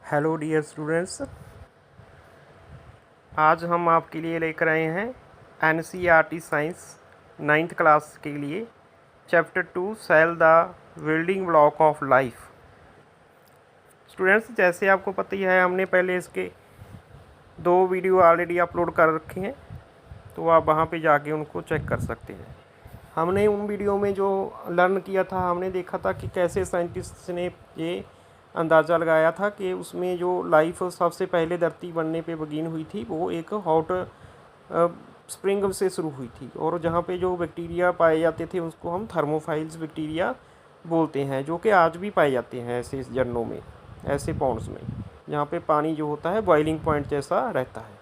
Hello dear students, आज हम आपके लिए लेकर आए हैं एनसीईआरटी साइंस 9th क्लास के लिए chapter 2 cell the building block of life. Students, जैसे आपको पता ही है, हमने पहले इसके 2 वीडियो ऑलरेडी अपलोड कर रखे हैं, तो आप वहाँ पे जाके उनको चेक कर सकते हैं। हमने उन वीडियो में जो लर्न किया था, हमने देखा था कि कैसे साइंटिस्ट ने ये अंदाज़ा लगाया था कि उसमें जो लाइफ सबसे पहले धरती बनने पे बिगिन हुई थी वो एक हॉट स्प्रिंग से शुरू हुई थी, और जहाँ पे जो बैक्टीरिया पाए जाते थे उसको हम थर्मोफाइल्स बैक्टीरिया बोलते हैं, जो कि आज भी पाए जाते हैं ऐसे झरनों में, ऐसे पॉन्ड्स में जहाँ पे पानी जो होता है बॉइलिंग पॉइंट जैसा रहता है।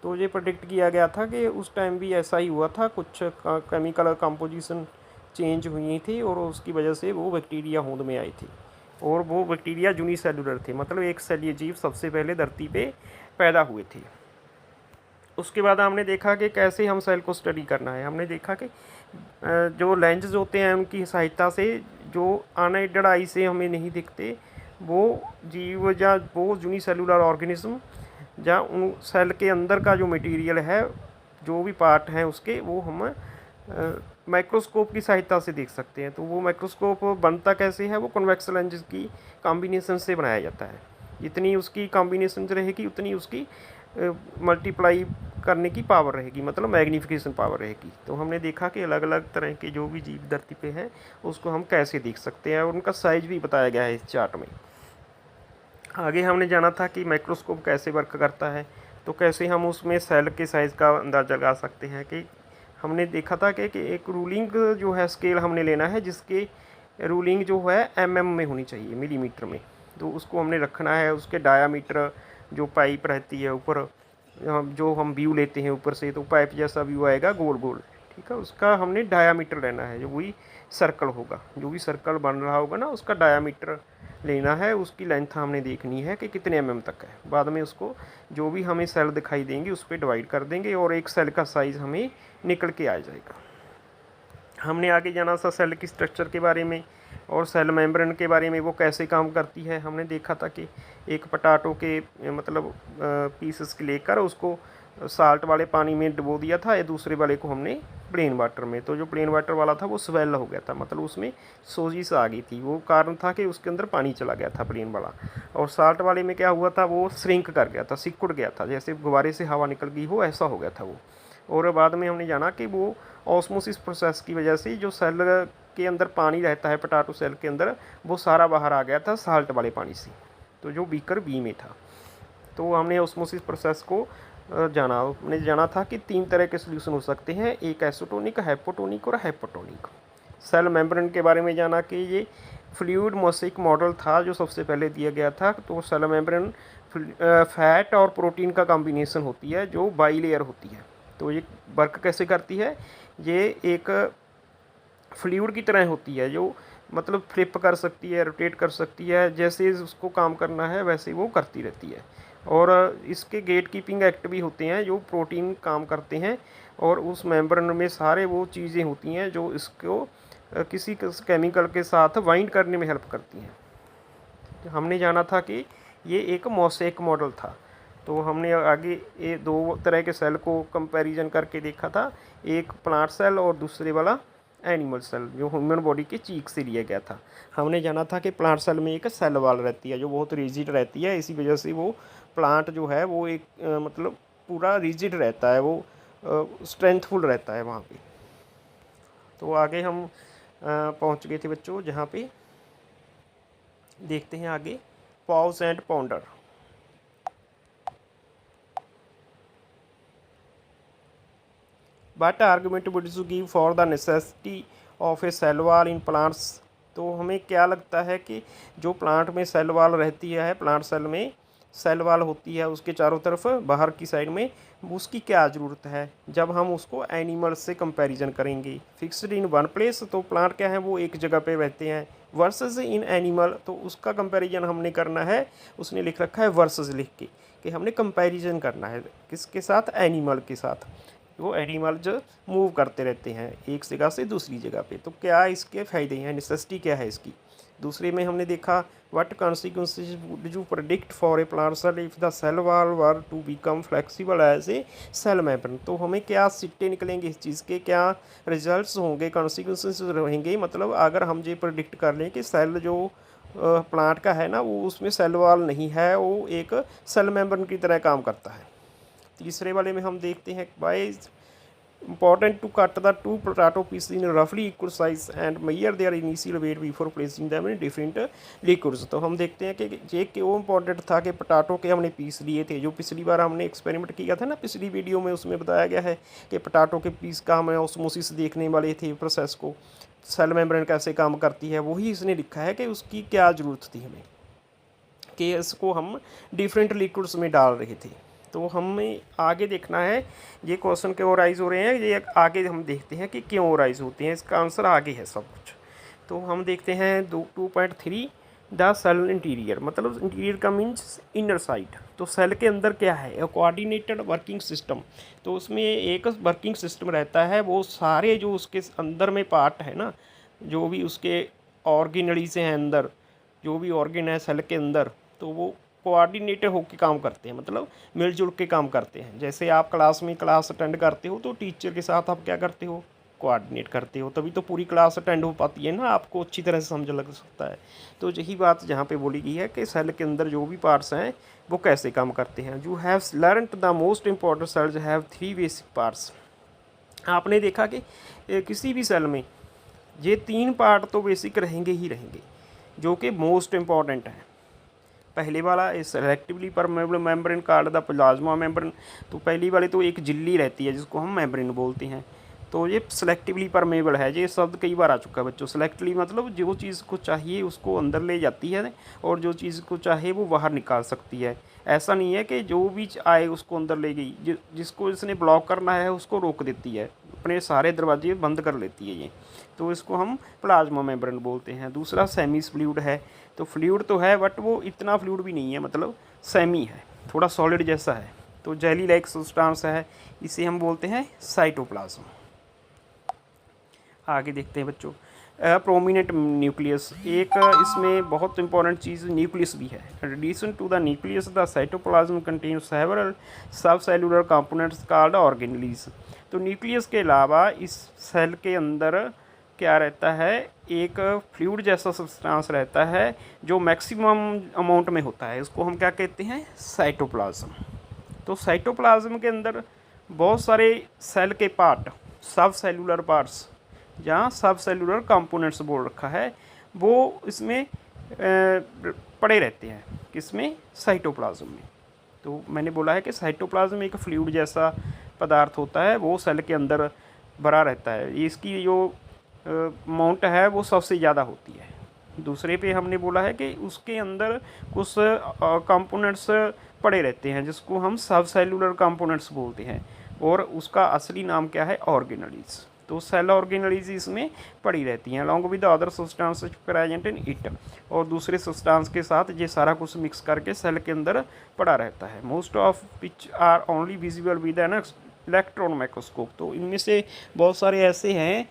तो ये प्रेडिक्ट किया गया था कि उस टाइम भी ऐसा ही हुआ था, कुछ केमिकल कंपोजिशन चेंज हुई थी और उसकी वजह से वो बैक्टीरिया होंद में आई थी, और वो बैक्टीरिया यूनिसेलुलर थे, मतलब एक सेलीय जीव सबसे पहले धरती पे पैदा हुए थे। उसके बाद हमने देखा कि कैसे हम सेल को स्टडी करना है। हमने देखा कि जो लेंसेज होते हैं उनकी सहायता से जो अनएडेड आई से हमें नहीं दिखते वो जीव या वो यूनिसेलुलर ऑर्गेनिज्म या उन सेल के अंदर का जो मटेरियल है, जो भी पार्ट हैं उसके, वो हम माइक्रोस्कोप की सहायता से देख सकते हैं। तो वो माइक्रोस्कोप बनता कैसे है, वो कन्वेक्स लेंस की कॉम्बिनेशन से बनाया जाता है। जितनी उसकी कॉम्बिनेशन रहेगी उतनी उसकी मल्टीप्लाई करने की पावर रहेगी, मतलब मैग्नीफिकेशन पावर रहेगी। तो हमने देखा कि अलग अलग तरह के जो भी जीव धरती पे हैं उसको हम कैसे देख सकते हैं, और उनका साइज भी बताया गया है इस चार्ट में। आगे हमने जाना था कि माइक्रोस्कोप कैसे वर्क करता है, तो कैसे हम उसमें सेल के साइज़ का अंदाज़ा लगा सकते हैं। कि हमने देखा था कि एक रूलिंग जो है स्केल हमने लेना है, जिसके रूलिंग जो है mm में होनी चाहिए, मिलीमीटर में। तो उसको हमने रखना है, उसके डायामीटर जो पाइप रहती है ऊपर, जो हम व्यू लेते हैं ऊपर से, तो पाइप जैसा व्यू आएगा गोल गोल, ठीक है, उसका हमने डायामीटर लेना है। जो वही सर्कल होगा, जो भी सर्कल बन रहा होगा ना, उसका डायामीटर लेना है, उसकी लेंथ हमने देखनी है कि कितने mm तक है। बाद में उसको जो भी हमें सेल दिखाई देंगे उस पर डिवाइड कर देंगे और एक सेल का साइज़ हमें निकल के आ जाएगा। हमने आगे जाना था सेल की स्ट्रक्चर के बारे में और सेल मेम्ब्रेन के बारे में, वो कैसे काम करती है। हमने देखा था कि एक पोटैटो के मतलब पीसेस लेकर उसको साल्ट वाले पानी में डुबो दिया था, या दूसरे वाले को हमने प्लेन वाटर में। तो जो प्लेन वाटर वाला था वो स्वेल हो गया था, मतलब उसमें सोजिश आ गई थी। वो कारण था कि उसके अंदर पानी चला गया था प्लेन वाला। और साल्ट वाले में क्या हुआ था, वो श्रिंक कर गया था, सिकुड़ गया था, जैसे गुब्बारे से हवा निकल गई हो ऐसा हो गया था वो। और बाद में हमने जाना कि वो ऑस्मोसिस प्रोसेस की वजह से जो सेल के अंदर पानी रहता है पोटैटो सेल के अंदर, वो सारा बाहर आ गया था साल्ट वाले पानी से, तो जो बीकर बी में था। तो हमने ऑस्मोसिस प्रोसेस को हमने जाना था कि 3 तरह के सोल्यूशन हो सकते हैं, एक एसोटोनिक, हाइपोटोनिक और हाइपोटोनिक। सेल मेम्ब्रेन के बारे में जाना कि ये फ्लूइड मोसेक मॉडल था जो सबसे पहले दिया गया था। तो सेल मेम्ब्रेन फैट और प्रोटीन का कॉम्बिनेशन होती है जो बाईलेयर होती है। तो ये वर्क कैसे करती है, ये एक फ्लूइड की तरह होती है, जो मतलब फ्लिप कर सकती है, रोटेट कर सकती है, जैसे उसको काम करना है वैसे वो करती रहती है। और इसके गेट कीपिंग एक्ट भी होते हैं जो प्रोटीन काम करते हैं, और उस मेम्ब्रेन में सारे वो चीज़ें होती हैं जो इसको किसी केमिकल के साथ बाइंड करने में हेल्प करती हैं। तो हमने जाना था कि ये एक मोसेक मॉडल था। तो हमने आगे ये 2 तरह के सेल को कंपैरिजन करके देखा था, एक प्लांट सेल और दूसरे वाला एनिमल सेल, जो ह्यूमन बॉडी के चीक से लिया गया था। हमने जाना था कि प्लांट सेल में एक सेल वॉल रहती है जो बहुत रिजिड रहती है, इसी वजह से वो प्लांट जो है वो एक मतलब पूरा रिजिड रहता है, वो स्ट्रेंथफुल रहता है वहाँ पे। तो आगे हम पहुँच गए थे बच्चों, जहाँ पे देखते हैं आगे pause and ponder. But argument would you give for the necessity of a cell wall in plants. तो हमें क्या लगता है कि जो प्लांट में सेल वॉल रहती है, प्लांट सेल में सेल वॉल होती है उसके चारों तरफ बाहर की साइड में, उसकी क्या ज़रूरत है जब हम उसको एनिमल से कंपैरिजन करेंगे। फिक्स्ड इन वन प्लेस, तो प्लांट क्या है वो एक जगह पे रहते हैं, वर्सेस इन एनिमल, तो उसका कंपैरिजन हमने करना है। उसने लिख रखा है वर्सेस लिख के, कि हमने कंपैरिजन करना है किसके साथ, एनिमल के साथ। वो एनिमल जो मूव करते रहते हैं एक जगह से दूसरी जगह पे। तो क्या इसके फ़ायदे हैं, नेसेसिटी क्या है इसकी। दूसरे में हमने देखा what consequences would you predict for a plant cell if the cell wall were to become flexible as a cell membrane। तो हमें क्या सिट्टे निकलेंगे इस चीज़ के, क्या रिजल्ट्स होंगे, कॉन्सिक्वेंसेस रहेंगे, मतलब अगर हम ये प्रिडिक्ट कर लें कि सेल जो प्लांट का है ना वो उसमें सेल वॉल नहीं है, वो एक सेल मेम्ब्रेन की तरह काम करता है। तीसरे वाले में हम देखते हैं bye important to cut the two potato pieces in roughly equal size and measure their initial weight before placing them in different liquids। तो हम देखते हैं कि ये क्यों इम्पॉर्टेंट था कि पोटाटो के हमने पीस लिए थे, जो पिछली बार हमने एक्सपेरिमेंट किया था ना पिछली वीडियो में, उसमें बताया गया है कि पोटाटो के पीस का हमें ऑस्मोसिस देखने वाले थे, प्रोसेस को, सेल मेम्ब्रेन कैसे काम करती है, वही इसने लिखा है कि उसकी क्या ज़रूरत थी हमें, कि इसको हम डिफरेंट लिक्विड्स में डाल रहे थे। तो हमें आगे देखना है, ये क्वेश्चन क्यों राइज हो रहे हैं, ये आगे हम देखते हैं कि क्यों राइज होते हैं, इसका आंसर आगे है सब कुछ। तो हम देखते हैं 2.3 द सेल इंटीरियर, मतलब इंटीरियर का मीन्स इनर साइड। तो सेल के अंदर क्या है, कोऑर्डिनेटेड वर्किंग सिस्टम। तो उसमें एक वर्किंग सिस्टम रहता है, वो सारे जो उसके अंदर में पार्ट है ना, जो भी उसके ऑर्गेनली से हैं अंदर, जो भी ऑर्गेन है सेल के अंदर, तो वो कोऑर्डिनेटेड होकर काम करते हैं, मतलब मिलजुल के काम करते हैं। जैसे आप क्लास में क्लास अटेंड करते हो तो टीचर के साथ आप क्या करते हो, कोऑर्डिनेट करते हो, तभी तो पूरी क्लास अटेंड हो पाती है ना, आपको अच्छी तरह से समझ लग सकता है। तो यही बात जहाँ पे बोली गई है कि सेल के अंदर जो भी पार्ट्स हैं वो कैसे काम करते हैं। You have learned the most important cells have 3 basic parts. आपने देखा कि किसी भी सेल में ये 3 पार्ट तो बेसिक रहेंगे ही रहेंगे, जो कि मोस्ट इम्पॉर्टेंट है। पहले वाला इस selectively permeable membrane called the plasma membrane. तो पहली वाली तो एक झिल्ली रहती है जिसको हम मेम्ब्रेन बोलते हैं, तो ये सेलेक्टिवली परमेबल है। ये शब्द कई बार आ चुका है बच्चों। सेलेक्टिवली मतलब जो चीज़ को चाहिए उसको अंदर ले जाती है और जो चीज़ को चाहे वो बाहर निकाल सकती है। ऐसा नहीं है कि जो भी आए उसको अंदर ले गई, जिसको इसने ब्लॉक करना है उसको रोक देती है, अपने सारे दरवाजे बंद कर लेती है ये, तो इसको हम प्लाज्मा मेम्ब्रेन बोलते हैं। दूसरा सेमी फ्लूइड है। तो फ्लूइड तो है बट वो इतना फ्लूइड भी नहीं है, मतलब सेमी है, थोड़ा सॉलिड जैसा है, तो जेली लाइक सब्सटेंस है, इसे हम बोलते हैं साइटोप्लाज्म। आगे देखते हैं बच्चों, प्रोमिनेंट न्यूक्लियस, एक इसमें बहुत इंपॉर्टेंट चीज़ न्यूक्लियस भी है। Addition to the nucleus the cytoplasm contain several sub cellular components called organelles. तो न्यूक्लियस के अलावा इस सेल के अंदर क्या रहता है, एक फ्लूइड जैसा सब्सटेंस रहता है जो मैक्सिमम अमाउंट में होता है, इसको हम क्या कहते हैं, साइटोप्लाज्म। तो साइटोप्लाज्म के अंदर बहुत सारे सेल के पार्ट, सब सेलुलर पार्ट्स, जहाँ सब सेलुलर कंपोनेंट्स बोल रखा है, वो इसमें पड़े रहते हैं, किसमें, साइटोप्लाज्म में। तो मैंने बोला है कि साइटोप्लाज्म एक फ्लूइड जैसा पदार्थ होता है, वो सेल के अंदर भरा रहता है, इसकी जो अमाउंट है वो सबसे ज़्यादा होती है। दूसरे पे हमने बोला है कि उसके अंदर कुछ कंपोनेंट्स पड़े रहते हैं जिसको हम सब सेलुलर कंपोनेंट्स बोलते हैं, और उसका असली नाम क्या है, ऑर्गेनेल्स। तो सेल ऑर्गेनेल्स इसमें पड़ी रहती हैं along with other substances present in it, और दूसरे सब्सटेंस के साथ ये सारा कुछ मिक्स करके सेल के अंदर पड़ा रहता है। Most of which are only visible with an electron microscope. तो इनमें से बहुत सारे ऐसे हैं,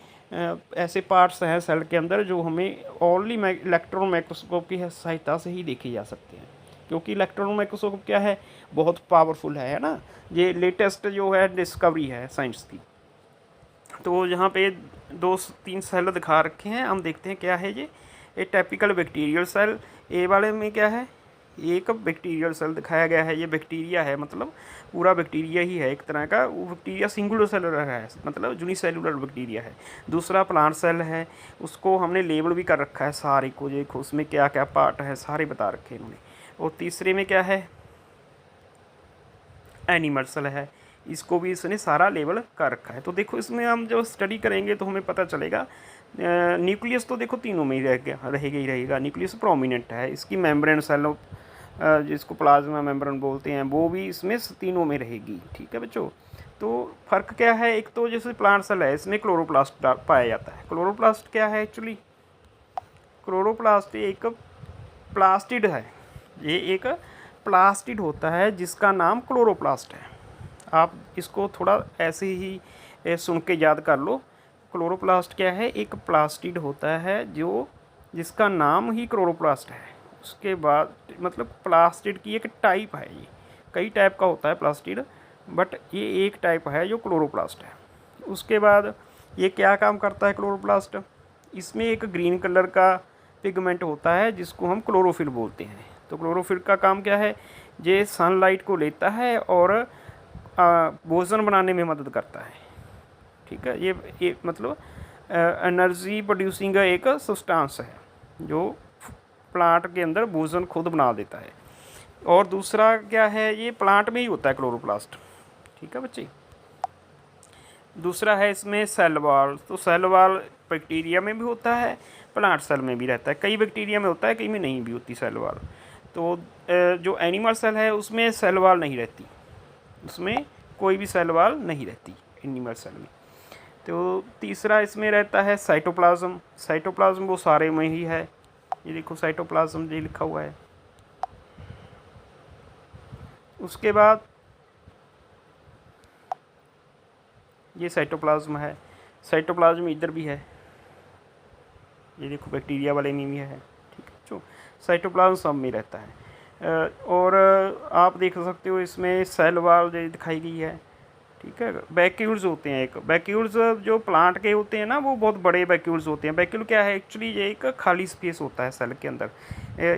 ऐसे पार्ट्स हैं सेल के अंदर जो हमें ओनली इलेक्ट्रॉन माइक्रोस्कोप की सहायता से ही देखे जा सकते हैं, क्योंकि इलेक्ट्रॉन माइक्रोस्कोप क्या है, बहुत पावरफुल है ना, ये लेटेस्ट जो है डिस्कवरी है साइंस की। तो यहाँ पे 2-3 सेल दिखा रखे हैं, हम देखते हैं क्या है ये टाइपिकल बैक्टीरियल सेल। ए वाले में क्या है, एक बैक्टीरियल सेल दिखाया गया है, ये बैक्टीरिया है, मतलब पूरा बैक्टीरिया ही है एक तरह का, वो बैक्टीरिया सिंगुलर सेलुलर है, मतलब यूनिसेलुलर बैक्टीरिया है। दूसरा प्लांट सेल है, उसको हमने लेबल भी कर रखा है सारे को, देखो उसमें क्या क्या पार्ट है सारे बता रखे हैं इन्होंने। और तीसरे में क्या है, एनिमल सेल है, इसको भी इसने सारा लेबल कर रखा है। तो देखो इसमें हम जब स्टडी करेंगे तो हमें पता चलेगा। न्यूक्लियस तो देखो तीनों में ही रहेगा ही रहेगा, न्यूक्लियस प्रोमिनेंट है, इसकी मेम्ब्रेन सेल जिसको प्लाज्मा मेम्ब्रेन बोलते हैं वो भी इसमें तीनों में रहेगी, ठीक है बच्चों। तो फ़र्क क्या है, एक तो जैसे प्लांट सेल है इसमें क्लोरोप्लास्ट पाया जाता है। क्लोरोप्लास्ट क्या है एक्चुअली, क्लोरोप्लास्ट एक प्लास्टिड है, ये एक प्लास्टिड होता है जिसका नाम क्लोरोप्लास्ट है। आप इसको थोड़ा ऐसे ही सुन के याद कर लो। क्लोरोप्लास्ट क्या है, एक प्लास्टिड होता है जो जिसका नाम ही क्लोरोप्लास्ट है, उसके बाद मतलब प्लास्टिड की एक टाइप है, ये कई टाइप का होता है प्लास्टिड, बट ये एक टाइप है जो क्लोरोप्लास्ट है। उसके बाद ये क्या काम करता है क्लोरोप्लास्ट, इसमें एक ग्रीन कलर का पिगमेंट होता है जिसको हम क्लोरोफिल बोलते हैं। तो क्लोरोफिल का काम क्या है, ये सनलाइट को लेता है और भोजन बनाने में मदद करता है। ठीक है, ये मतलब एनर्जी प्रोड्यूसिंग एक सब्सटेंस है जो प्लांट के अंदर भोजन खुद बना देता है। और दूसरा क्या है, ये प्लांट में ही होता है क्लोरोप्लास्ट। ठीक है बच्चे। दूसरा है इसमें सेल वॉल। तो सेल वॉल बैक्टीरिया में भी होता है, प्लांट सेल में भी रहता है। कई बैक्टीरिया में होता है, कई में नहीं भी होती सेल वॉल। तो जो एनिमल सेल है उसमें सेल वॉल नहीं रहती, उसमें कोई भी सेल वॉल नहीं रहती एनिमल सेल में। तो तीसरा इसमें रहता है साइटोप्लाज्म। साइटोप्लाज्म वो सारे में ही है, ये देखो साइटोप्लाज्म ये लिखा हुआ है। उसके बाद ये साइटोप्लाज्म है, साइटोप्लाज्म इधर भी है, ये देखो बैक्टीरिया वाले में भी है। ठीक है, जो साइटोप्लाज्म सब में रहता है। और आप देख सकते हो इसमें सेल वॉल दिखाई गई है। ठीक है, वैक्यूल्स होते हैं, एक वैक्यूल्स जो प्लांट के होते हैं ना वो बहुत बड़े वैक्यूल्स होते हैं। वैक्यूल क्या है एक्चुअली, ये एक खाली स्पेस होता है सेल के अंदर,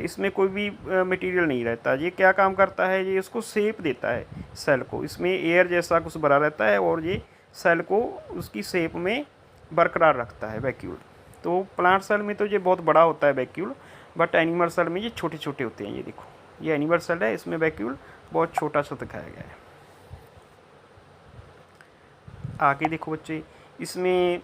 इसमें कोई भी मटेरियल नहीं रहता। ये क्या काम करता है, ये इसको शेप देता है सेल को, इसमें एयर जैसा कुछ भरा रहता है और ये सेल को उसकी शेप में बरकरार रखता है वैक्यूल। तो प्लांट सेल में तो ये बहुत बड़ा होता है वैक्यूल, बट एनिमल सेल में ये छोटे छोटे होते हैं। ये देखो ये एनिमल सेल है, इसमें वैक्यूल बहुत छोटा सा दिखाया गया है। आगे देखो बच्चे, इसमें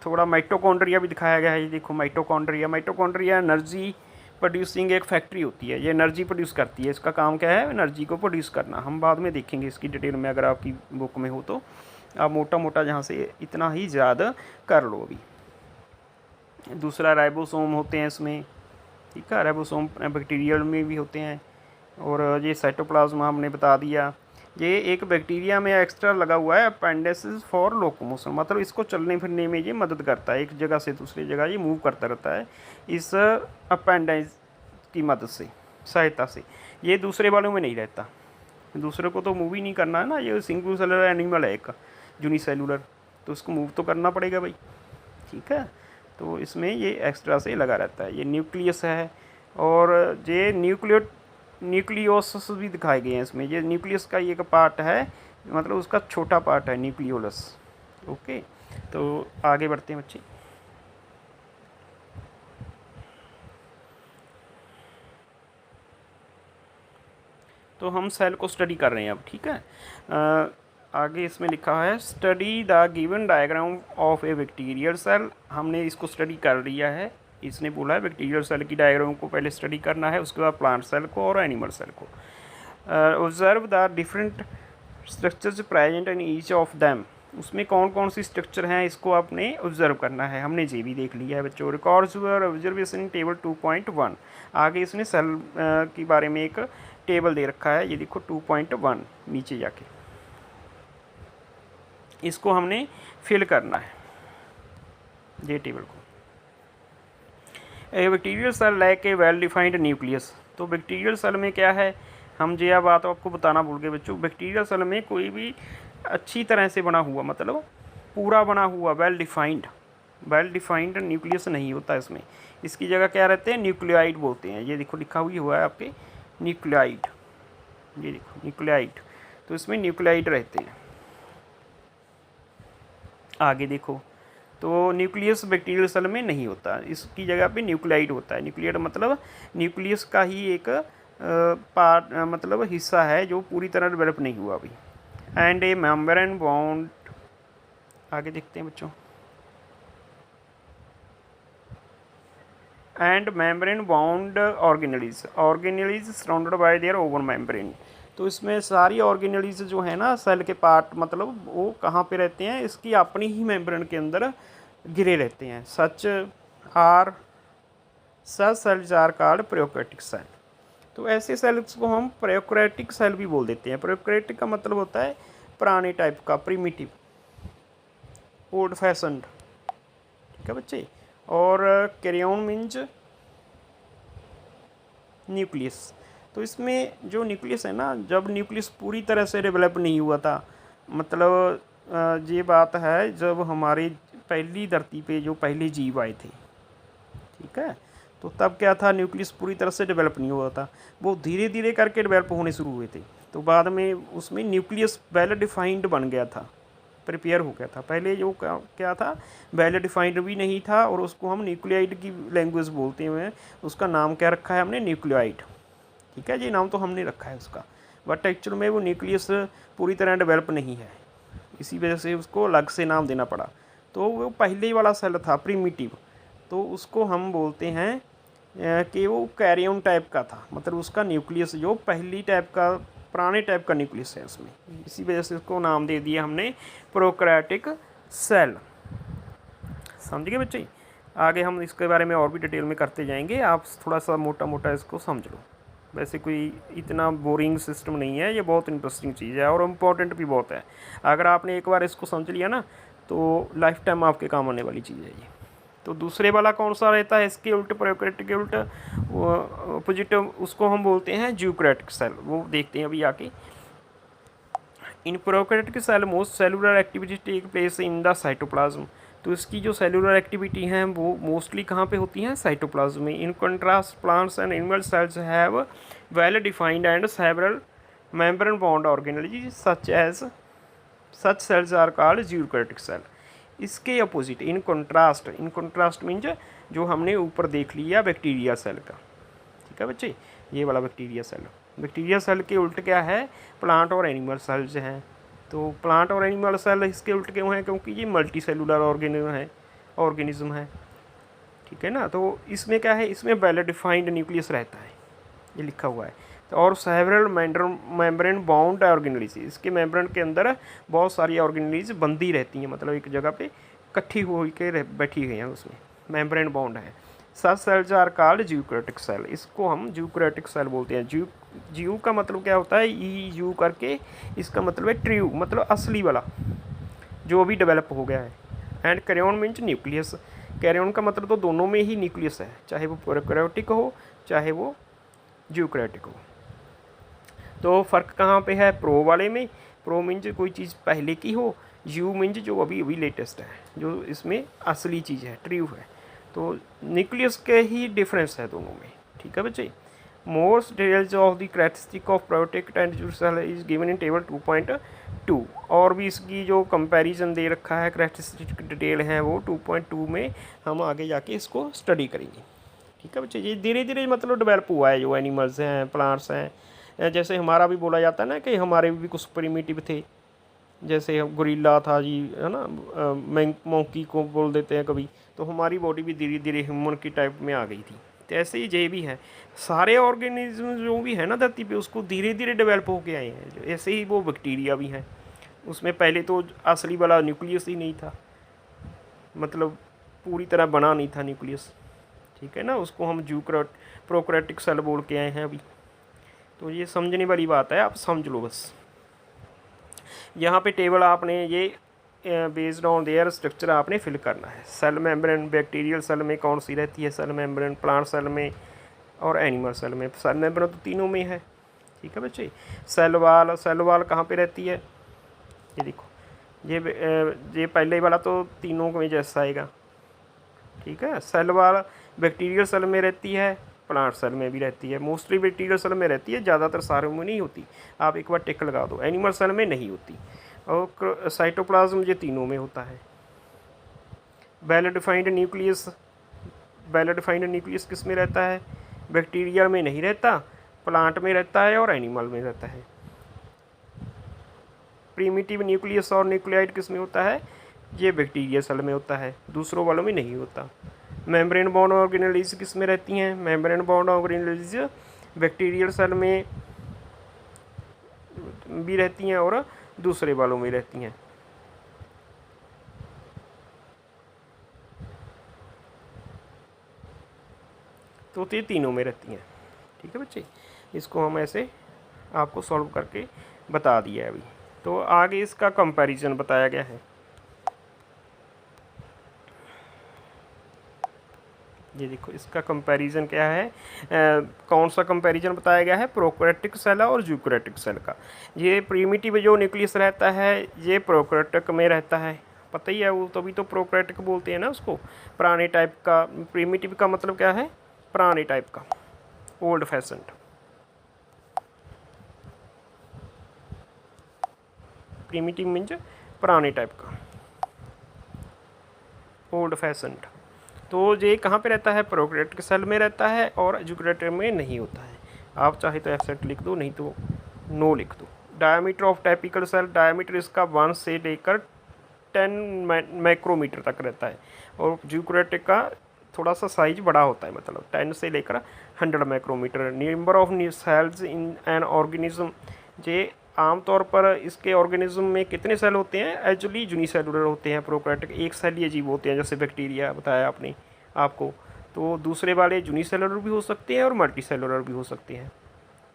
थोड़ा माइटोकॉन्ड्रिया भी दिखाया गया है। ये देखो माइटोकॉन्ड्रिया, माइटोकॉन्ड्रिया एनर्जी प्रोड्यूसिंग एक फैक्ट्री होती है, ये एनर्जी प्रोड्यूस करती है। इसका काम क्या है, एनर्जी को प्रोड्यूस करना। हम बाद में देखेंगे इसकी डिटेल में, अगर आपकी बुक में हो तो आप मोटा मोटा जहाँ से इतना ही ज़्यादा कर लो अभी। दूसरा राइबोसोम होते हैं इसमें। ठीक है, राइबोसोम बैक्टीरियल में भी होते हैं। और ये साइटोप्लाज्म हमने बता दिया। ये एक बैक्टीरिया में एक्स्ट्रा लगा हुआ है अपेंडिसेस फॉर लोकोमोशन, मतलब इसको चलने फिरने में ये मदद करता है, एक जगह से दूसरी जगह ये मूव करता रहता है इस अपेंडाइज की मदद से, सहायता से। ये दूसरे वालों में नहीं रहता, दूसरे को तो मूव ही नहीं करना है ना, ये सिंगल सेलुलर एनिमल है एक यूनिसेलुलर, तो उसको मूव तो करना पड़ेगा भाई। ठीक है, तो इसमें ये एक्स्ट्रा से लगा रहता है। ये न्यूक्लियस है और ये न्यूक्लियोसस भी दिखाए गए हैं इसमें। ये न्यूक्लियस का एक पार्ट है, मतलब उसका छोटा पार्ट है न्यूक्लियोलस। ओके, तो आगे बढ़ते हैं बच्चे। तो हम सेल को स्टडी कर रहे हैं अब। ठीक है, आगे इसमें लिखा है study the given diagram of a bacterial cell. हमने इसको स्टडी कर लिया है, इसने बोला है बैक्टीरियल सेल की डायग्राम को पहले स्टडी करना है, उसके बाद प्लांट सेल को और एनिमल सेल को। Observe the different structures present in each of them. उसमें कौन कौन सी स्ट्रक्चर हैं इसको आपने ऑब्जर्व करना है। हमने ये भी देख लिया है बच्चों। Records were observation in table 2.1। आगे इसने सेल के बारे में एक टेबल दे रखा है, ये देखो 2.1 नीचे जाके, इसको हमने फिल करना है ये टेबल को। A bacterial cell like a well defined nucleus. तो बैक्टीरियल सेल में क्या है, हम यह बात आपको बताना भूल गए बच्चों। बैक्टीरियल सेल में कोई भी अच्छी तरह से बना हुआ, मतलब पूरा बना हुआ वेल डिफाइंड न्यूक्लियस नहीं होता इसमें। इसकी जगह क्या रहते हैं, न्यूक्लियाइड बोलते हैं। ये देखो लिखा हुआ है आपके न्यूक्लियाइड, ये देखो न्यूक्लियाइड, तो इसमें न्यूक्लियाइड रहते हैं। आगे देखो, तो न्यूक्लियस बैक्टीरियल सेल में नहीं होता, इसकी जगह पे न्यूक्लियाइड होता है। न्यूक्लियाइड मतलब न्यूक्लियस का ही एक पार्ट, मतलब हिस्सा है जो पूरी तरह डेवलप नहीं हुआ अभी। एंड ए मेम्ब्रेन बाउंड, आगे देखते हैं बच्चों, and membrane bound organelles surrounded by there over membrane. तो इसमें सारी ऑर्गेनेलीज जो है ना सेल के पार्ट, मतलब वो कहाँ पे रहते हैं, इसकी अपनी ही मेम्ब्रेन के अंदर घिरे रहते हैं। Such cells are called prokaryotic cell. तो ऐसे सेल्स को हम प्रोकैरियोटिक सेल भी बोल देते हैं। प्रोकैरियोटिक का मतलब होता है पुराने टाइप का, प्रिमिटिव, ओल्ड फैशन्ड। ठीक है बच्चे। और कैरियन मीन्स न्यूक्लियस। तो इसमें जो न्यूक्लियस है ना, जब न्यूक्लियस पूरी तरह से डेवलप नहीं हुआ था, मतलब ये बात है जब हमारी पहली धरती पे जो पहले जीव आए थे, ठीक है, तो तब क्या था, न्यूक्लियस पूरी तरह से डेवलप नहीं हुआ था, वो धीरे धीरे करके डेवलप होने शुरू हुए थे। तो बाद में उसमें न्यूक्लियस वेल डिफाइंड बन गया था, प्रिपेयर हो गया था। पहले जो क्या था, वेल डिफाइंड भी नहीं था, और उसको हम न्यूक्लियाइड की लैंग्वेज बोलते हैं। उसका नाम क्या रखा है हमने, न्यूक्लियाइड, ठीक है, ये नाम तो हमने रखा है उसका, बट एक्चुअल में वो न्यूक्लियस पूरी तरह डेवलप नहीं है, इसी वजह से उसको अलग से नाम देना पड़ा। तो वो पहले वाला सेल था प्रीमिटिव, तो उसको हम बोलते हैं कि वो कैरियन टाइप का था, मतलब उसका न्यूक्लियस जो पहली टाइप का, पुराने टाइप का न्यूक्लियस है उसमें, इसी वजह से उसको नाम दे दिया हमने प्रोकैरियोटिक सेल। समझ गए बच्चे? आगे हम इसके बारे में और भी डिटेल में करते जाएंगे, आप थोड़ा सा मोटा मोटा इसको समझ लो। वैसे कोई इतना बोरिंग सिस्टम नहीं है, ये बहुत इंटरेस्टिंग चीज़ है और इम्पोर्टेंट भी बहुत है। अगर आपने एक बार इसको समझ लिया ना, तो लाइफ टाइम आपके काम आने वाली चीज़ है ये। तो दूसरे वाला कौन सा रहता है, इसके उल्ट, प्रोकैरियोटिक के उल्ट अपोजिट, उसको हम बोलते हैं यूकैरियोटिक सेल। वो देखते हैं अभी आके। In prokaryotic cell most cellular activity take place in the cytoplasm. तो इसकी जो सेलुलर एक्टिविटी हैं वो मोस्टली कहाँ पे होती हैं, साइटोप्लाज्म में। In contrast plants and animal cells have well defined and several membrane bond organelles such cells are called eukaryotic cell. इसके अपोजिट इन कंट्रास्ट मीन्स जो हमने ऊपर देख लिया बैक्टीरिया सेल का, ठीक है बच्चे, ये वाला बैक्टीरिया सेल के उल्ट क्या है, प्लांट और एनिमल सेल्स हैं। तो प्लांट और एनिमल सेल इसके उल्ट क्यों हैं, क्योंकि ये मल्टी सेलुलर ऑर्गेनिज्म है, ठीक है ना। तो इसमें क्या है, इसमें वेल डिफाइंड न्यूक्लियस रहता है, ये लिखा हुआ है। तो और सेवरल मेम्ब्रेन बाउंड ऑर्गेनेलिज, इसके मेम्ब्रेन के अंदर बहुत सारी ऑर्गेनेलिज बंदी रहती हैं, मतलब एक जगह पे इकट्ठी हो के बैठी गई हैं, उसमें मेम्ब्रेन बाउंड है। Such cells are called eukaryotic cell, इसको हम यूकैरियोटिक सेल बोलते हैं। जीव का मतलब क्या होता है, ई यू करके, इसका मतलब है ट्रू, मतलब असली वाला जो अभी डेवलप हो गया है। And karyon means nucleus, karyon का मतलब तो दोनों में ही न्यूक्लियस है, चाहे वो प्रोकैरियोटिक हो चाहे वो यूकैरियोटिक हो। तो फ़र्क कहाँ पे है, प्रो वाले में, प्रो मीन्स कोई चीज़ पहले की हो, यू मीन्स जो अभी अभी लेटेस्ट है, जो इसमें असली चीज़ है, ट्रू है। तो न्यूक्लियस के ही डिफरेंस है दोनों में, ठीक है बच्चे। Most details of the characteristic of protect and cell is given in table 2.2। और भी इसकी जो कंपैरिजन दे रखा है, कैरेक्टरिस्टिक डिटेल है, वो 2.2 में हम आगे जाके इसको स्टडी करेंगे, ठीक है बच्चे। ये धीरे धीरे मतलब डेवलप हुआ है, जो एनिमल्स हैं, प्लांट्स हैं, जैसे हमारा भी बोला जाता है ना कि हमारे भी कुछ प्रिमिटिव थे, जैसे गोरिल्ला था जी, है ना, मंकी को बोल देते हैं कभी। तो हमारी बॉडी भी धीरे धीरे ह्यूमन की टाइप में आ गई थी, तो ऐसे ही ये भी है। सारे ऑर्गेनिज्म जो भी है ना धरती पे, उसको धीरे धीरे डेवलप होके आए हैं। ऐसे ही वो बैक्टीरिया भी हैं, उसमें पहले तो असली वाला न्यूक्लियस ही नहीं था, मतलब पूरी तरह बना नहीं था न्यूक्लियस, ठीक है ना। उसको हम प्रोकैरियोटिक सेल बोल के आए हैं अभी। तो ये समझने वाली बात है, आप समझ लो बस। यहाँ पे टेबल आपने ये बेस्ड ऑन देयर स्ट्रक्चर आपने फिल करना है। सेल मेम्ब्रेन बैक्टीरियल सेल में कौन सी रहती है, सेल मेम्ब्रेन प्लांट सेल में और एनिमल सेल में। सेल मेम्ब्रेन तो तीनों में है, ठीक है बच्चे। सेल वाल कहाँ पे रहती है, ये देखो, ये पहले वाला तो तीनों में जैसा आएगा, ठीक है। सेल वाल बैक्टीरियल सेल में रहती है, प्लांट सेल में भी रहती है, मोस्टली बैक्टीरियल सेल में रहती है, ज़्यादातर सारों में नहीं होती। आप एक बार टिक लगा दो, एनिमल सेल में नहीं होती। और साइटोप्लाज्म ये तीनों में होता है। वेल डिफाइंड न्यूक्लियस किस में रहता है, बैक्टीरिया में नहीं रहता, प्लांट में रहता है और एनिमल में रहता है। प्रीमिटिव न्यूक्लियस और न्यूक्लियाइड किस में होता है, ये बैक्टीरिया सेल में होता है, दूसरों वालों में नहीं होता। मेम्ब्रेन बाउंड ऑर्गेनेलिज किस में रहती हैं, membrane bound organelles bacterial cell में भी रहती हैं और दूसरे वालों में रहती हैं। तो ये तीनों में रहती हैं, ठीक है बच्चे। इसको हम ऐसे आपको सॉल्व करके बता दिया है अभी। तो आगे इसका कंपैरिजन बताया गया है, ये देखो इसका कंपैरिजन क्या है, कौन सा कंपैरिजन बताया गया है, प्रोकैरियोटिक सेल और यूकैरियोटिक सेल का। ये प्रिमिटिव जो न्यूक्लियस रहता है ये प्रोकैरियोटिक में रहता है, पता ही है, वो तभी तो प्रोकैरियोटिक बोलते हैं ना उसको। पुराने टाइप का, प्रिमिटिव का मतलब क्या है, पुराने टाइप का, ओल्ड फैशन्ड। प्रिमिटिव मीन्स पुराने टाइप का, ओल्ड फैशन्ड। तो ये कहाँ पे रहता है, प्रोकैरियोटिक सेल में रहता है और यूकैरियोटिक में नहीं होता है। आप चाहे तो एब्सेंट लिख दो, नहीं तो नो लिख दो। Diameter of typical cell, diameter इसका 1 से लेकर 10 माइक्रोमीटर तक रहता है, और यूकैरियोटिक का थोड़ा सा साइज बड़ा होता है, मतलब 10 से लेकर 100 micrometer. Number of cells in an organism, ये आमतौर पर इसके ऑर्गेनिज्म में कितने सेल होते हैं, एक्चुअली यूनिसेलुलर होते हैं प्रोकैरियोटिक, एक सेलीय जीव होते हैं, जैसे बैक्टीरिया बताया आपने आपको। तो दूसरे वाले यूनिसेलुलर भी हो सकते हैं और मल्टी सेलुलर भी हो सकते हैं।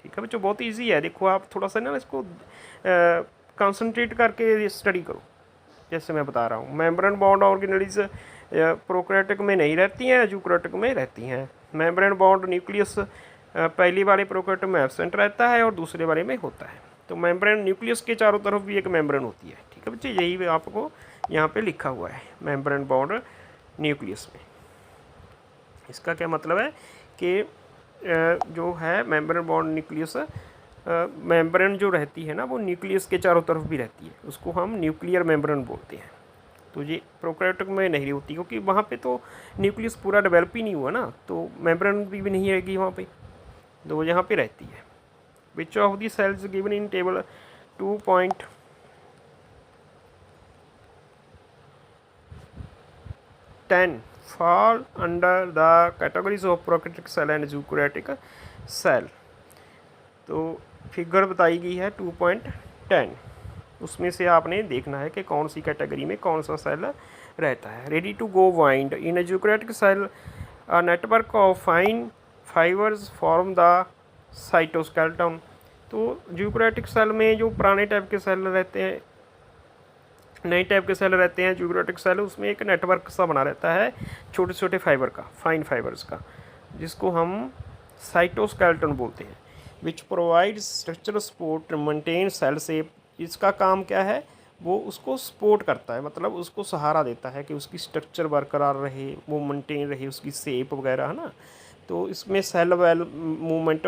ठीक है बच्चों, बहुत ईजी है, देखो आप थोड़ा सा ना इसको कंसंट्रेट करके स्टडी करो, जैसे मैं बता रहा हूँ। मेम्ब्रेन बॉन्ड ऑर्गेनेलिज प्रोकैरियोटिक में नहीं रहती हैं, यूकैरियोटिक में रहती हैं। मेम्ब्रेन बॉन्ड न्यूक्लियस पहली वाले प्रोकैरियोटिक में एब्सेंट रहता है और दूसरे वाले में होता है। तो मेम्ब्रेन न्यूक्लियस के चारों तरफ भी एक मेम्ब्रेन होती है। ठीक है बच्चे, यही आपको यहाँ पे लिखा हुआ है मेम्ब्रेन बॉन्ड न्यूक्लियस में। इसका क्या मतलब है कि जो है मेम्ब्रेन बॉन्ड न्यूक्लियस, मेम्ब्रेन जो रहती है ना वो न्यूक्लियस के चारों तरफ भी रहती है, उसको हम न्यूक्लियर मेम्ब्रेन बोलते हैं। तो ये प्रोकैरियोटिक में नहीं होती, क्योंकि वहाँ पे तो न्यूक्लियस पूरा डेवलप ही नहीं हुआ ना, तो मेम्ब्रेन भी नहीं रहेगी वहाँ पे, तो वो यहाँ पे रहती है। Which of the cells given in table 2.10 fall under the categories of prokaryotic cell and eukaryotic cell। तो फिगर बताई गई है 2.10, उसमें से आपने देखना है कि कौन सी कैटेगरी में कौन सा सेल रहता है। Ready to go wind in a eukaryotic cell, a network of fine fibres form the cytoskeleton. तो यूकैरियोटिक सेल में जो पुराने टाइप के सेल रहते हैं, नए टाइप के सेल रहते हैं यूकैरियोटिक सेल, उसमें एक नेटवर्क सा बना रहता है छोटे छोटे फाइबर का, फाइन फाइबर्स का, जिसको हम साइटोस्केलेटन बोलते हैं। Which provides structural support maintain cell shape. इसका काम क्या है, वो उसको सपोर्ट करता है, मतलब उसको सहारा देता है कि उसकी स्ट्रक्चर बरकरार रहे, वो मेंटेन रहे, उसकी शेप वगैरह, है ना। तो इसमें सेल वेल मूवमेंट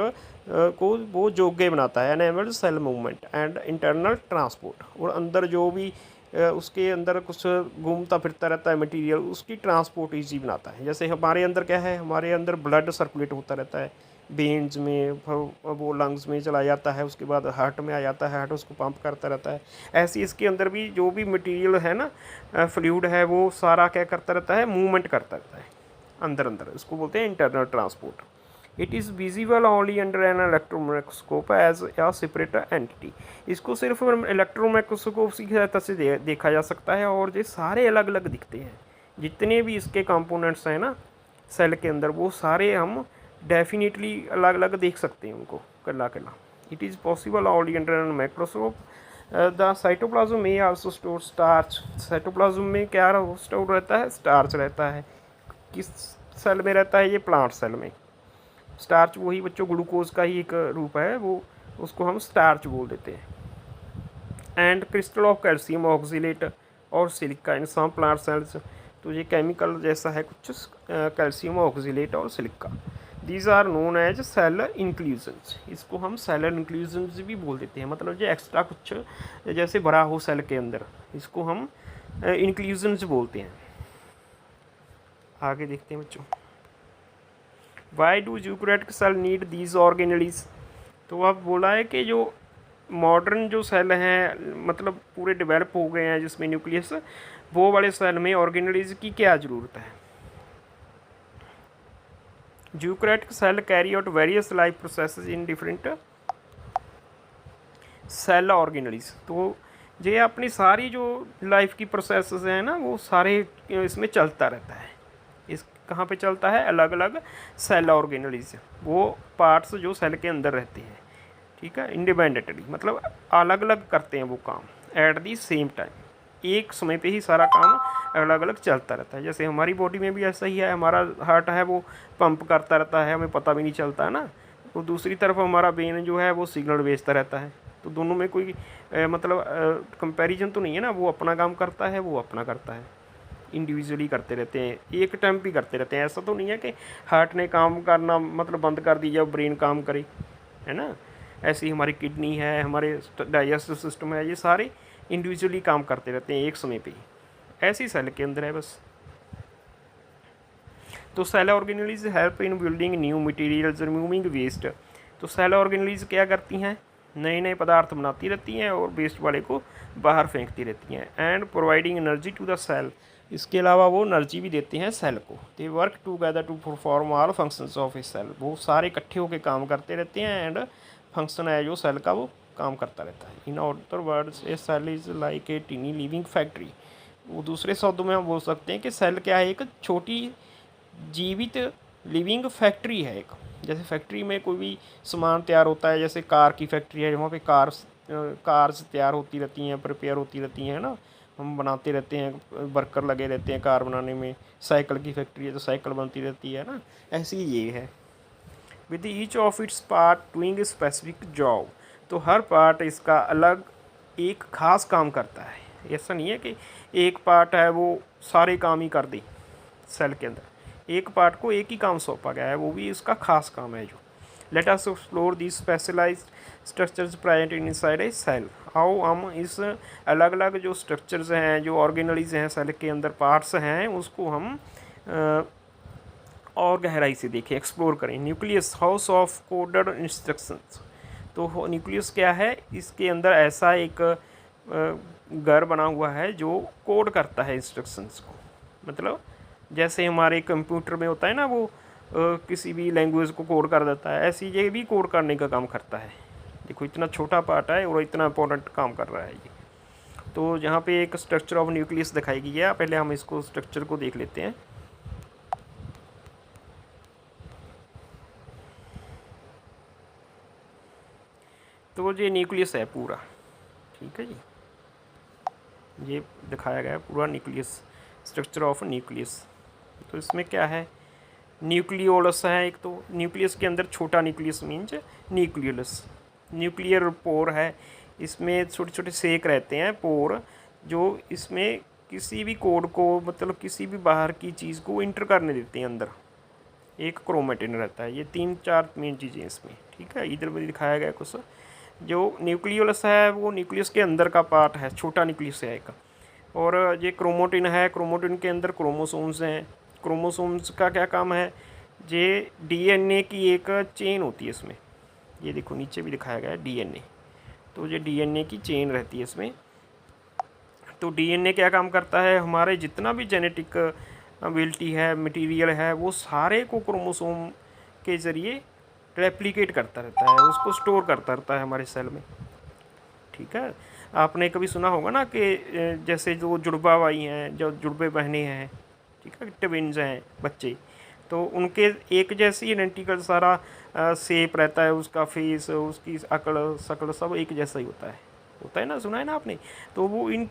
को वो योग्य बनाता है, enable cell movement and internal transport. और अंदर जो भी उसके अंदर कुछ घूमता फिरता रहता है मटेरियल, उसकी ट्रांसपोर्ट ईजी बनाता है। जैसे हमारे अंदर क्या है, हमारे अंदर ब्लड सर्कुलेट होता रहता है, वेन्स में, वो लंग्स में चला जाता है, उसके बाद हार्ट में आ जाता है, हार्ट उसको पंप करता रहता है। ऐसे इसके अंदर भी जो भी मटेरियल है ना, फ्लूइड है, वो सारा क्या करता रहता है, मूवमेंट करता रहता है अंदर अंदर, उसको बोलते हैं internal transport. It is visible only under an electron microscope as या सेपरेट एंटिटी। इसको सिर्फ इलेक्ट्रॉन माइक्रोस्कोप की सहायता से देखा जा सकता है, और ये सारे अलग अलग दिखते हैं, जितने भी इसके कंपोनेंट्स हैं ना सेल के अंदर, वो सारे हम डेफिनेटली अलग अलग देख सकते हैं उनको कला कला। It is possible only under an microscope. The cytoplasm में आल्सो स्टोर स्टार्च। साइटोप्लाज्म में क्या स्टोर रहता है, स्टार्च रहता है। किस सेल में रहता है, ये प्लांट सेल में। स्टार्च वही बच्चों ग्लूकोज का ही एक रूप है, वो उसको हम स्टार्च बोल देते हैं। And crystal of calcium oxalate और silica in some plant cells. तो ये केमिकल जैसा है कुछ, कैल्शियम ऑक्सीलेट और silica. These are known as cell inclusions. इसको हम सेल इंक्लूजन्स भी बोल देते हैं, मतलब जो एक्स्ट्रा कुछ जैसे भरा हो सेल के अंदर, इसको हम इंक्लूजन्स बोलते हैं। आगे देखते हैं बच्चों, why do eukaryotic cell need these organelles. तो अब बोला है कि जो मॉडर्न जो सेल हैं, मतलब पूरे डेवलप हो गए हैं जिसमें न्यूक्लियस, वो वाले सेल में ऑर्गेनेलीज की क्या ज़रूरत है। Eukaryotic cell carry out various life processes in different cell organelles. तो ये अपनी सारी जो लाइफ की प्रोसेसेस हैं ना, वो सारे इसमें चलता रहता है। इस कहाँ पे चलता है, अलग अलग सेल ऑर्गेनेलीज, वो पार्ट्स जो सेल के अंदर रहते हैं, ठीक है, इंडिपेंडेंटली, मतलब अलग अलग करते हैं वो काम एट दी सेम टाइम, एक समय पे ही सारा काम अलग अलग चलता रहता है। जैसे हमारी बॉडी में भी ऐसा ही है, हमारा हार्ट है वो पंप करता रहता है, हमें पता भी नहीं चलता है ना। तो दूसरी तरफ हमारा ब्रेन जो है वो सिग्नल भेजता रहता है। तो दोनों में कोई मतलब कंपैरिजन तो नहीं है ना, वो अपना काम करता है, वो अपना करता है, इंडिविजुअली करते रहते हैं, एक टाइम भी करते रहते हैं। ऐसा तो नहीं है कि हार्ट ने काम करना मतलब बंद कर दिया, ब्रेन काम करे, है ना। ऐसी हमारी किडनी है, हमारे डाइजेस्टिव सिस्टम है, ये सारे इंडिविजुअली काम करते रहते हैं एक समय पे ही। ऐसी सेल के अंदर है बस। तो cell organelles help in building new materials, removing waste. तो सेल ऑर्गेनेलिज क्या करती हैं, नए नए पदार्थ बनाती रहती हैं और वेस्ट वाले को बाहर फेंकती रहती हैं। And providing energy to the cell, इसके अलावा वो एनर्जी भी देते हैं सेल को। They work together to perform all functions of a cell, वो सारे इकट्ठे होकर काम करते रहते हैं एंड फंक्शन है जो सेल का वो काम करता रहता है। In other words a cell is like a tiny living factory. वो दूसरे शब्दों में हम बोल सकते हैं कि सेल क्या है, एक छोटी जीवित लिविंग फैक्ट्री है एक। जैसे फैक्ट्री में कोई भी सामान तैयार होता है, जैसे कार की फैक्ट्री है, वहाँ पे कार्स तैयार होती रहती हैं, प्रिपेयर होती रहती हैं ना, हम बनाते रहते हैं, वर्कर लगे रहते हैं कार बनाने में। साइकिल की फैक्ट्री है तो साइकिल बनती रहती है ना, ऐसी ये है। With each of its part doing a specific job, तो हर पार्ट इसका अलग एक खास काम करता है। ऐसा नहीं है कि एक पार्ट है वो सारे काम ही कर दे। सेल के अंदर एक पार्ट को एक ही काम सौंपा गया है, वो भी इसका खास काम है जो। Let us explore the specialised structures present inside a cell. आओ हम इस अलग अलग जो स्ट्रक्चर्स हैं, जो ऑर्गेनलीज हैं सेल के अंदर, पार्ट्स हैं, उसको हम और गहराई से देखें, एक्सप्लोर करें। Nucleus house of coded instructions. तो न्यूक्लियस क्या है, इसके अंदर ऐसा एक घर बना हुआ है जो कोड करता है इंस्ट्रक्शंस को। मतलब जैसे हमारे कंप्यूटर में होता है ना, वो किसी भी लैंग्वेज को कोड कर देता है, ऐसे ये भी कोड करने का काम करता है। देखो इतना छोटा पार्ट है और इतना इंपॉर्टेंट काम कर रहा है ये। तो जहाँ पे एक स्ट्रक्चर ऑफ न्यूक्लियस दिखाई गई है, पहले हम इसको स्ट्रक्चर को देख लेते हैं। तो ये न्यूक्लियस है पूरा, ठीक है जी, ये दिखाया गया है पूरा न्यूक्लियस, स्ट्रक्चर ऑफ न्यूक्लियस। तो इसमें क्या है, न्यूक्लियोलस है एक, तो न्यूक्लियस के अंदर छोटा nucleus means nucleolus. Nuclear pore है, इसमें छोटे छोटे सेक रहते हैं, पोर, जो इसमें किसी भी कोड को, मतलब किसी भी बाहर की चीज़ को इंटर करने देते हैं अंदर। एक क्रोमेटिन रहता है, ये 3-4 मेन चीज़ें इसमें, ठीक है। इधर भी दिखाया गया कुछ। जो न्यूक्लियोलस है वो न्यूक्लियस के अंदर का पार्ट है, छोटा न्यूक्लियस है एक। और ये क्रोमोटिन है, क्रोमोटिन के अंदर क्रोमोसोम्स हैं। क्रोमोसोम्स का क्या काम है, ये डीएनए की एक चेन होती है इसमें, ये देखो नीचे भी दिखाया गया है डीएनए। तो ये डीएनए की चेन रहती है इसमें। तो डीएनए क्या काम करता है, हमारे जितना भी जेनेटिक एबिलिटी है, मटेरियल है, वो सारे को क्रोमोसोम के ज़रिए रेप्लिकेट करता रहता है, उसको स्टोर करता रहता है हमारे सेल में, ठीक है। आपने कभी सुना होगा ना कि जैसे जो जुड़वा भाई हैं, जो जुड़वे बहनें हैं, ठीक है, ट्विन्स हैं बच्चे, तो उनके एक जैसी आइडेंटिकल सारा शेप रहता है, उसका फेस, उसकी अकड़ शकल सब एक जैसा ही होता है ना, सुना है ना आपने। तो वो इन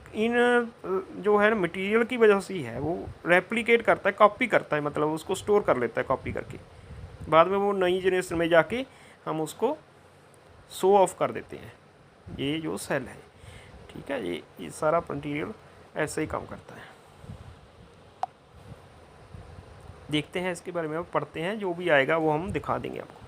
जो है ना मटेरियल की वजह से ही है, वो रेप्लिकेट करता है, कॉपी करता है, मतलब उसको स्टोर कर लेता है कॉपी करके। बाद में वो नई जनरेशन में जाके हम उसको शो ऑफ कर देते हैं। ये जो सेल है, ठीक है, ये सारा मटीरियल ऐसे ही काम करता है। देखते हैं इसके बारे में, अब पढ़ते हैं, जो भी आएगा वो हम दिखा देंगे आपको।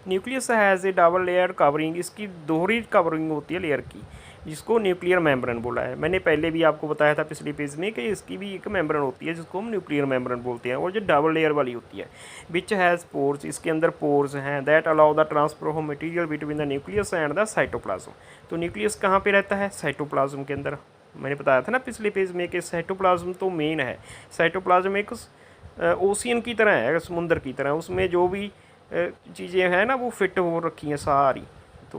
Nucleus has A double layer covering, इसकी दोहरी कवरिंग होती है लेयर की, जिसको न्यूक्लियर मेम्ब्रेन बोला है। मैंने पहले भी आपको बताया था पिछले पेज में कि इसकी भी एक मेम्ब्रेन होती है जिसको हम न्यूक्लियर मेम्ब्रेन बोलते हैं, और जो डबल लेयर वाली होती है। विच हैज़ पोर्स, इसके अंदर पोर्स हैं, that allow the transfer of material between the nucleus and the cytoplasm. तो न्यूक्लियस कहाँ पे रहता है, साइटोप्लाज्म के अंदर। मैंने बताया था ना पिछले पेज में कि साइटोप्लाज्म तो मेन है। साइटोप्लाज्म एक ओशियन की तरह है, समुंदर की तरह, उसमें जो भी चीज़ें हैं ना वो फिट हो रखी हैं सारी। तो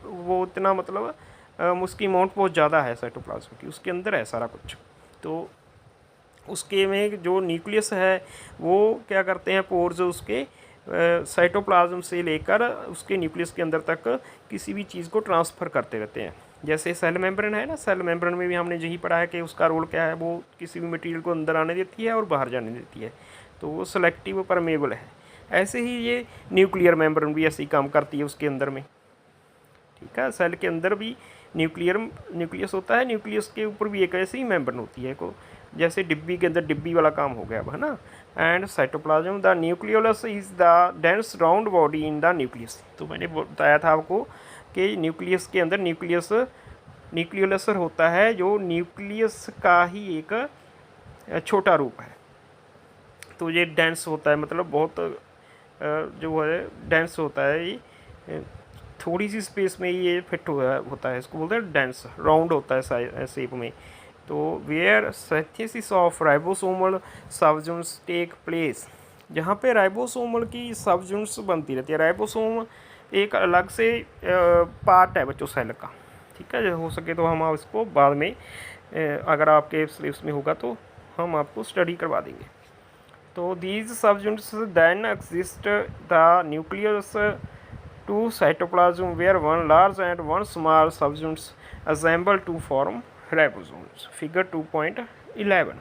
वो इतना मतलब उसकी अमाउंट बहुत ज़्यादा है साइटोप्लाज्म की, उसके अंदर है सारा कुछ। तो उसके में जो न्यूक्लियस है वो क्या करते हैं, पोर्स उसके साइटोप्लाज्म से लेकर उसके न्यूक्लियस के अंदर तक किसी भी चीज़ को ट्रांसफ़र करते रहते हैं। जैसे सेल मेम्ब्रेन है ना, सेल मेम्ब्रेन में भी हमने यही पढ़ा है कि उसका रोल क्या है, वो किसी भी मटेरियल को अंदर आने देती है और बाहर जाने देती है, तो वो सेलेक्टिव परमेबल है। ऐसे ही ये न्यूक्लियर मेम्ब्रेन भी ऐसे ही काम करती है उसके अंदर में, ठीक है। सेल के अंदर भी न्यूक्लियस होता है, न्यूक्लियस के ऊपर भी एक ऐसी ही मेम्ब्रेन होती है को, जैसे डिब्बी के अंदर डिब्बी वाला काम हो गया अब, है ना। And cytoplasm, the nucleolus is the dense round body in the nucleus. तो मैंने बताया था आपको कि न्यूक्लियस के अंदर न्यूक्लियोलस होता है, जो न्यूक्लियस का ही एक छोटा रूप है। तो ये डेंस होता है, मतलब बहुत जो है डेंस होता है, ये थोड़ी सी स्पेस में ये फिट होता है, इसको बोलते हैं डेंस, राउंड होता है शेप में। तो where synthesis of ribosomal subunits take place, जहाँ पे राइबोसोमल की सबयूनिट्स बनती रहती है। राइबोसोम एक अलग से पार्ट है बच्चों सेल का, ठीक है। हो सके तो हम इसको बाद में अगर आपके सिलेबस में होगा तो हम आपको स्टडी करवा देंगे। तो these subunits then exist the nucleus to cytoplasm where one large and one small subunits assemble to form ribosomes, figure 2.11।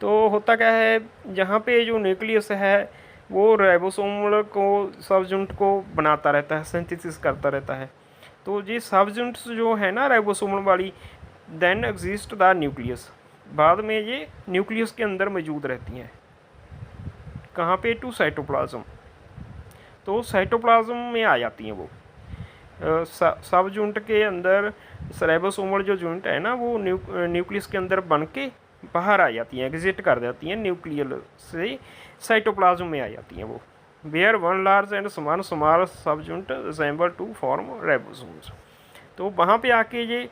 तो होता क्या है, जहाँ पे जो न्यूक्लियस है वो राइबोसोम को सबयूनिट को बनाता रहता है, सिंथेसिस करता रहता है। तो ये सबयूनिट्स जो है ना राइबोसोम वाली, देन एग्जिस्ट द न्यूक्लियस, बाद में ये न्यूक्लियस के अंदर मौजूद रहती हैं। कहाँ पे, टू साइटोप्लाज्म, तो साइटोप्लाज्म में आ जाती हैं वो। सब यूनिट के अंदर राइबोसोमल जो यूनिट है ना, वो न्यूक्लियस के अंदर बन के बाहर आ जाती हैं, एग्जिट कर जाती हैं, न्यूक्लियल से साइटोप्लाज्म में आ जाती हैं वो। Where one large and small subunit assemble to form ribosomes. तो वहाँ पे आके ये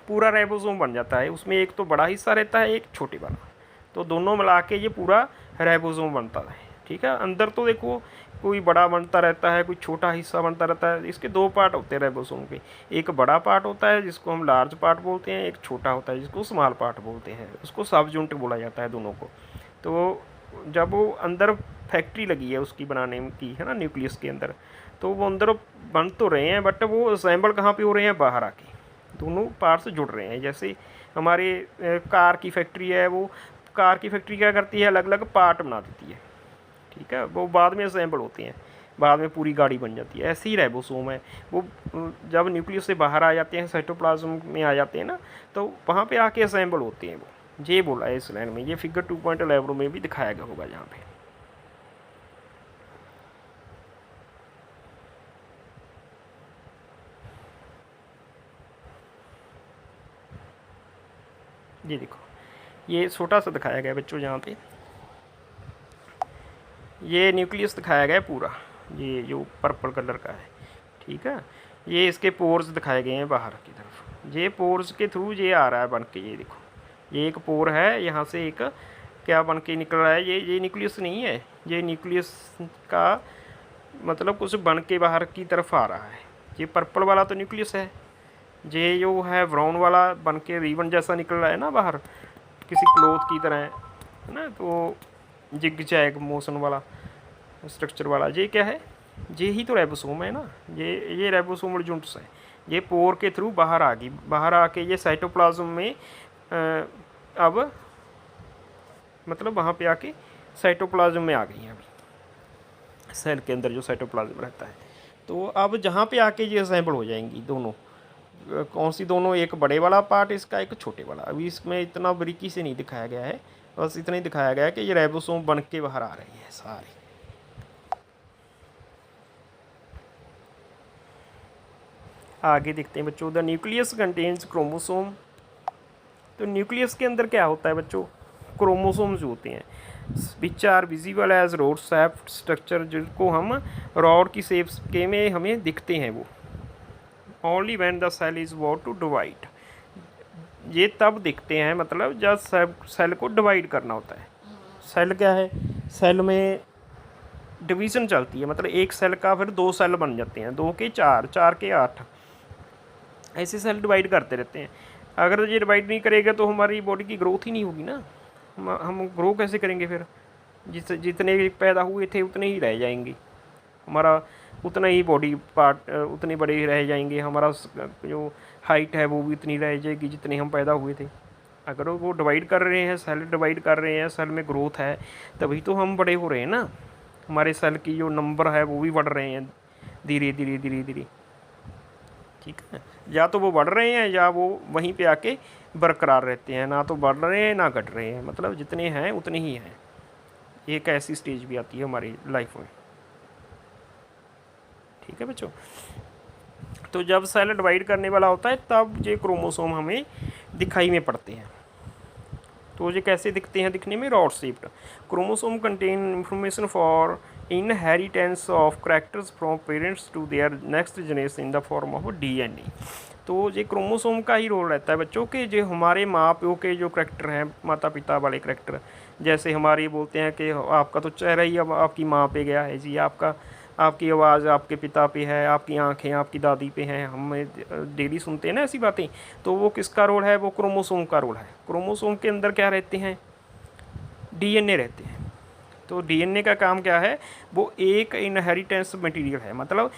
पूरा राइबोसोम बन जाता है। उसमें एक तो बड़ा हिस्सा रहता है, एक छोटे वाला, तो दोनों मिला के ये पूरा राइबोसोम बनता है, ठीक है। अंदर तो देखो कोई बड़ा बनता रहता है, कोई छोटा हिस्सा बनता रहता है। इसके दो पार्ट होते हैं राइबोसोम के, एक बड़ा पार्ट होता है जिसको हम लार्ज पार्ट बोलते हैं, एक छोटा होता है जिसको स्मॉल पार्ट बोलते हैं, उसको सब यूनिट बोला जाता है दोनों को। तो जब वो अंदर फैक्ट्री लगी है उसकी बनाने की, है ना, न्यूक्लियस के अंदर, तो वो अंदर बन तो रहे हैं, बट वो असेंबल कहाँ पे हो रहे हैं, बाहर आके दोनों पार्ट्स जुड़ रहे हैं। जैसे हमारे कार की फैक्ट्री है, वो कार की फैक्ट्री क्या करती है, अलग अलग पार्ट बना देती है, ठीक है। वो बाद में असेंबल होते हैं, बाद में पूरी गाड़ी बन जाती है। ऐसे ही राइबोसोम है, वो जब न्यूक्लियस से बाहर आ जाते हैं, साइटोप्लाज्म में आ जाते हैं ना, तो वहाँ पे आके असेंबल होते हैं वो। ये बोला है इस लाइन में, ये फिगर 2.11 में भी दिखाया गया होगा यहाँ पे। ये देखो, ये छोटा सा दिखाया गया बच्चों, यहाँ पे ये न्यूक्लियस दिखाया गया है पूरा, ये जो पर्पल कलर का है, ठीक है। ये इसके पोर्स दिखाए गए हैं बाहर की तरफ, ये पोर्स के थ्रू ये आ रहा है बन के। ये देखो, ये एक पोर है, यहाँ से एक क्या बन के निकल रहा है, ये न्यूक्लियस नहीं है, ये न्यूक्लियस का मतलब कुछ बन के बाहर की तरफ आ रहा है। ये पर्पल वाला तो न्यूक्लियस है, ये जो है ब्राउन वाला बन के रिबन जैसा निकल रहा है ना बाहर, किसी क्लोथ की तरह, है ना। तो जिग जैग मोशन वाला स्ट्रक्चर वाला, ये क्या है, ये ही तो राइबोसोम है ना। ये राइबोसोमल यूनिट्स है, ये पोर के थ्रू बाहर आ गई, बाहर आके ये साइटोप्लाज्म में अब मतलब वहाँ पे आके साइटोप्लाज्म में आ गई हैं अभी, सेल के अंदर जो साइटोप्लाज्म रहता है। तो अब जहाँ पे आके ये असेंबल हो जाएंगी दोनों, कौन सी दोनों, एक बड़े वाला पार्ट इसका, एक छोटे वाला। अभी इसमें इतना बारीकी से नहीं दिखाया गया है, बस इतना ही दिखाया गया है कि ये राइबोसोम बन के बाहर आ रही है सारी। आगे देखते हैं बच्चों, द न्यूक्लियस कंटेन्स क्रोमोसोम। तो न्यूक्लियस के अंदर क्या होता है बच्चों, क्रोमोसोम्स होते हैं, which are visible as rod shaped structure, जिनको हम रॉड की शेप के में हमें दिखते हैं वो। Only when the cell is about to divide, ये तब दिखते हैं मतलब जब सेल को डिवाइड करना होता है। सेल क्या है, सेल में डिवीज़न चलती है, मतलब एक सेल का फिर दो सेल बन जाते हैं, 2 के 4, 4 के 8, ऐसे सेल डिवाइड करते रहते हैं। अगर ये डिवाइड नहीं करेगा तो हमारी बॉडी की ग्रोथ ही नहीं होगी ना, हम ग्रो कैसे करेंगे फिर, जितने पैदा हुए थे उतने ही रह जाएंगे, हमारा उतना ही बॉडी पार्ट उतने बड़े ही रह जाएंगे, हमारा जो हाइट है वो भी उतनी रह जाएगी जितने हम पैदा हुए थे। अगर वो डिवाइड कर रहे हैं, सेल डिवाइड कर रहे हैं, सेल में ग्रोथ है, तभी तो हम बड़े हो रहे हैं ना। हमारे सेल की जो नंबर है वो भी बढ़ रहे हैं धीरे धीरे धीरे धीरे, ठीक है। या तो वो बढ़ रहे हैं या वो वहीं पे आके बरकरार रहते हैं, ना तो बढ़ रहे हैं ना घट रहे हैं, मतलब जितने हैं उतने ही हैं। एक ऐसी स्टेज भी आती है हमारी लाइफ में, ठीक है बच्चों। तो जब सेल डिवाइड करने वाला होता है तब ये क्रोमोसोम हमें दिखाई में पड़ते हैं। तो ये कैसे दिखते हैं? दिखने में rod shaped. Chromosome contain information for inheritance of characters from parents to their next generation in the form of DNA. तो ये क्रोमोसोम का ही रोल रहता है बच्चों के, जो हमारे माँ प्यो के जो करैक्टर हैं, माता पिता वाले करैक्टर, जैसे हमारे बोलते हैं कि आपका तो चेहरा ही अब आपकी माँ पे गया है जी, आपकी आवाज़ आपके पिता पे है, आपकी आंखें आपकी दादी पे हैं, हम डेली सुनते हैं ना ऐसी बातें। तो वो किसका रोल है? वो क्रोमोसोम का रोल है। क्रोमोसोम के अंदर क्या रहते हैं? डीएनए रहते हैं। तो डीएनए का काम क्या है? वो एक इनहेरिटेंस मटेरियल है, मतलब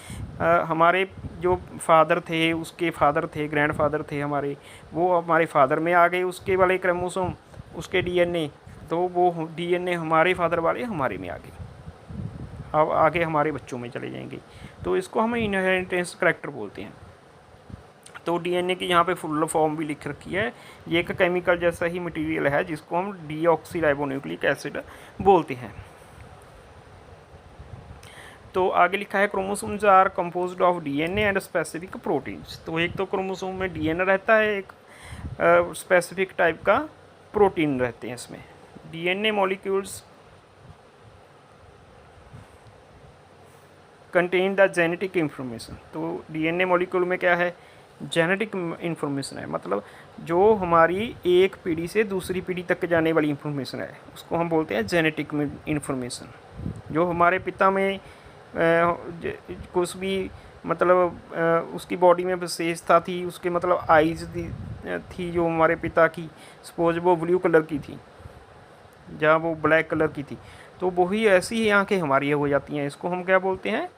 हमारे जो फादर थे, उसके फादर थे, ग्रैंड फादर थे हमारे, वो हमारे फादर में आ गए उसके वाले क्रोमोसोम, उसके डीएनए, तो वो डीएनए हमारे फादर वाले हमारे में आ गए, अब आगे हमारे बच्चों में चले जाएंगे। तो इसको हम इनहेरिटेंस करैक्टर बोलते हैं। तो डीएनए की यहाँ पे फुल फॉर्म भी लिख रखी है। ये एक केमिकल जैसा ही मटेरियल है जिसको हम डीऑक्सीराइबोन्यूक्लिक एसिड बोलते हैं। तो आगे लिखा है chromosomes are composed of DNA and specific proteins. तो एक तो क्रोमोसोम में डीएनए रहता है, एक स्पेसिफिक टाइप का प्रोटीन रहते हैं इसमें। DNA molecules contain the genetic information. तो डीएनए मॉलिक्यूल में क्या है? जेनेटिक इन्फॉर्मेशन है, मतलब जो हमारी एक पीढ़ी से दूसरी पीढ़ी तक जाने वाली इन्फॉर्मेशन है उसको हम बोलते हैं जेनेटिक इन्फॉर्मेशन। जो हमारे पिता में कुछ भी मतलब उसकी बॉडी में विशेषता थी, उसके मतलब आइज़ थी जो हमारे पिता की, सपोज वो ब्लू कलर की थी जहाँ वो ब्लैक कलर की थी, तो वही ऐसी ही आँखें हमारी हो जाती हैं। इसको हम क्या बोलते हैं?